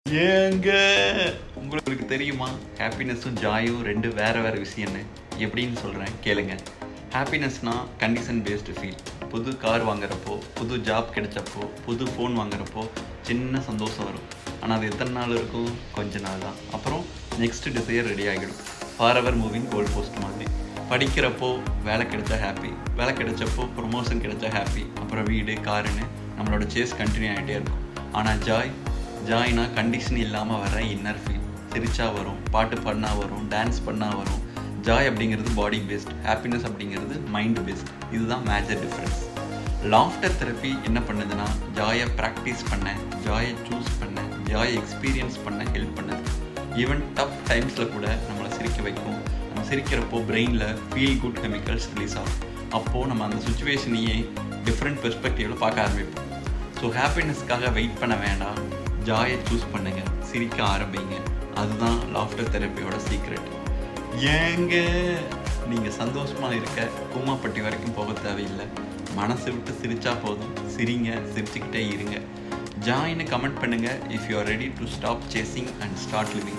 ஏங்க உங்களுக்கு தெரியுமா ஹாப்பினஸும் ஜாயும் ரெண்டு வேற வேற விஷயம்னு எப்படின்னு சொல்கிறேன் கேளுங்க. ஹாப்பினஸ்னால் கண்டிஷன் பேஸ்டு ஃபீல். புது கார் வாங்குறப்போ, புது ஜாப் கிடைச்சப்போ, புது ஃபோன் வாங்குறப்போ சின்ன சந்தோஷம் வரும். ஆனால் அது எத்தனை நாள் இருக்கும்? கொஞ்ச நாள் தான். அப்புறம் நெக்ஸ்ட் டிசையர் ரெடி ஆகிடும். ஃபாரெவர் மூவிங் கோல் போஸ்ட் மாதிரி. படிக்கிறப்போ வேலை கிடைச்சா ஹாப்பி, வேலை கிடைச்சப்போ ப்ரொமோஷன் கிடைச்சா ஹாப்பி, அப்புறம் வீடு காருன்னு நம்மளோட சேஸ் கண்டினியூ ஆகிட்டே இருக்கும். ஆனால் ஜாய்னா கண்டிஷன் இல்லாமல் வர இன்னர் ஃபீல். சிரிச்சா வரும், பாட்டு பண்ணால் வரும், டான்ஸ் பண்ணால் வரும். ஜாய் அப்படிங்கிறது பாடி பேஸ்ட், ஹாப்பினஸ் அப்படிங்கிறது மைண்ட் பேஸ்ட். இதுதான் மேஜர் டிஃப்ரென்ஸ். லாஃப்டர் தெரப்பி என்ன பண்ணுதுன்னா, ஜாயை ப்ராக்டிஸ் பண்ண, ஜாயை சூஸ் பண்ண, ஜாயை எக்ஸ்பீரியன்ஸ் பண்ண ஹெல்ப் பண்ணுது. ஈவன் டஃப் டைம்ஸில் கூட நம்மளை சிரிக்க வைக்கும். நம்ம சிரிக்கிறப்போ பிரெயினில் ஃபீல் குட் கெமிக்கல்ஸ் ரிலீஸ் ஆகும். அப்போது நம்ம அந்த சுச்சுவேஷனையே டிஃப்ரெண்ட் பெர்ஸ்பெக்டிவில் பார்க்க ஆரம்பிப்போம். ஸோ ஹாப்பினஸ்க்காக வெயிட் பண்ண வேண்டாம், ஜாயை சூஸ் பண்ணுங்கள், சிரிக்க ஆரம்பிங்க. அதுதான் லாஃப்டர் தெரப்பியோட சீக்ரெட். ஏங்க நீங்கள் சந்தோஷமாக இருக்க கூமாப்பட்டி வரைக்கும் போக தேவையில்லை. மனசு விட்டு சிரிச்சா போதும். சிரிங்க, சிரிச்சுக்கிட்டே இருங்க. ஜாயின்னு கமெண்ட் பண்ணுங்கள் if you are ready to stop chasing and start living.